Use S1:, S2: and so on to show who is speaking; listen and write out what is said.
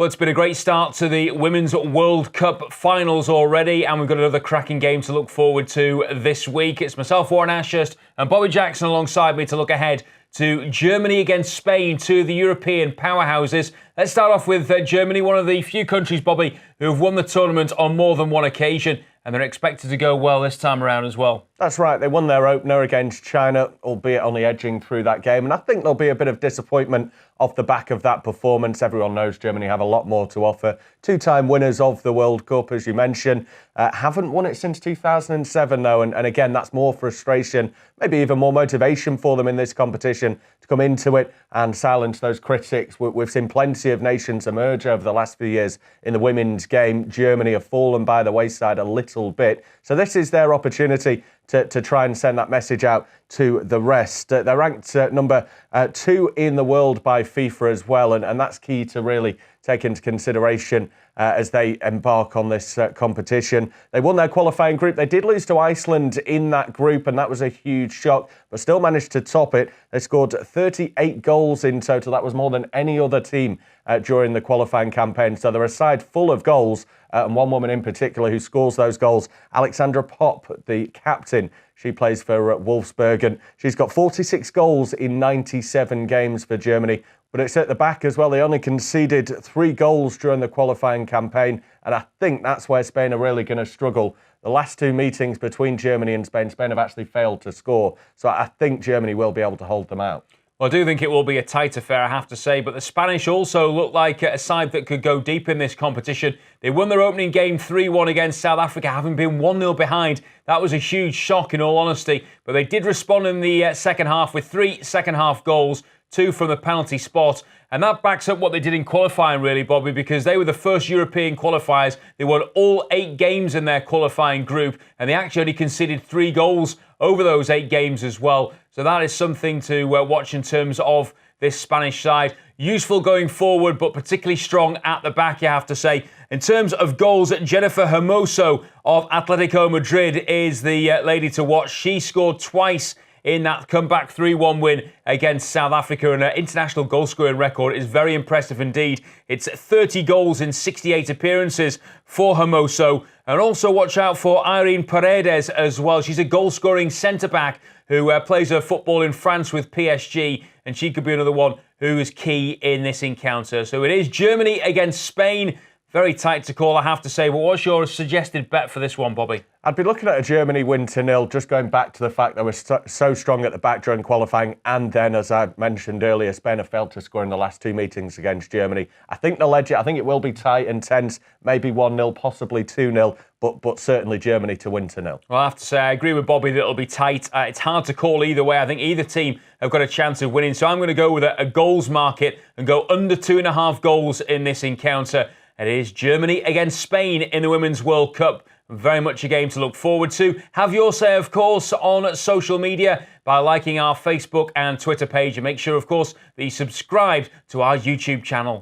S1: Well, it's been a great start to the Women's World Cup finals already, and we've got another cracking game to look forward to this week. It's myself, Warren Ashurst, and Bobbie Jackson alongside me to look ahead to Germany against Spain, two of the European powerhouses. Let's start off with Germany, one of the few countries, Bobbie, who have won the tournament on more than one occasion, and they're expected to go well this time around as well.
S2: That's right. They won their opener against China, albeit only edging through that game. And I think there'll be a bit of disappointment off the back of that performance. Everyone knows Germany have a lot more to offer. Two-time winners of the World Cup, as you mentioned. Haven't won it since 2007, though. And again, that's more frustration, maybe even more motivation for them in this competition to come into it and silence those critics. We've seen plenty of nations emerge over the last few years in the women's game. Germany have fallen by the wayside a little bit. So this is their opportunity to try and send that message out to the rest. They're ranked number 2 in the world by FIFA as well, and that's key to really take into consideration as they embark on this competition. They won their qualifying group. They did lose to Iceland in that group, and that was a huge shock, but still managed to top it. They scored 38 goals in total. That was more than any other team during the qualifying campaign. So they're a side full of goals, and one woman in particular who scores those goals, Alexandra Popp, the captain. She plays for Wolfsburg. She's got 46 goals in 97 games for Germany. But it's at the back as well. They only conceded 3 goals during the qualifying campaign. And I think that's where Spain are really going to struggle. The last 2 meetings between Germany and Spain have actually failed to score. So I think Germany will be able to hold them out.
S1: Well, I do think it will be a tight affair, I have to say, but the Spanish also look like a side that could go deep in this competition. They won their opening game 3-1 against South Africa, having been 1-0 behind. That was a huge shock, in all honesty, but they did respond in the second half with 3 second-half goals, 2 from the penalty spot. And that backs up what they did in qualifying, really, Bobbie, because they were the first European qualifiers. They won all 8 games in their qualifying group, and they actually only conceded 3 goals over those 8 games as well. So that is something to watch in terms of this Spanish side. Useful going forward, but particularly strong at the back, you have to say. In terms of goals, Jennifer Hermoso of Atletico Madrid is the lady to watch. She scored twice in that comeback 3-1 win against South Africa, and her international goal-scoring record is very impressive indeed. It's 30 goals in 68 appearances for Hermoso. And also watch out for Irene Paredes as well. She's a goal-scoring centre-back who plays her football in France with PSG, and she could be another one who is key in this encounter. So it is Germany against Spain. Very tight to call, I have to say. But what's your suggested bet for this one, Bobbie?
S2: I'd be looking at a Germany win 2-0, just going back to the fact they were so strong at the back during qualifying. And then, as I mentioned earlier, Spain have failed to score in the last 2 meetings against Germany. I think they'll edge it. I think it will be tight and tense, maybe 1-0, possibly 2-0, but certainly Germany to win 2-0.
S1: Well, I have to say, I agree with Bobbie that it'll be tight. It's hard to call either way. I think either team have got a chance of winning. So I'm going to go with a goals market and go under 2.5 goals in this encounter. It is Germany against Spain in the Women's World Cup. Very much a game to look forward to. Have your say, of course, on social media by liking our Facebook and Twitter page. And make sure, of course, that you subscribe to our YouTube channel.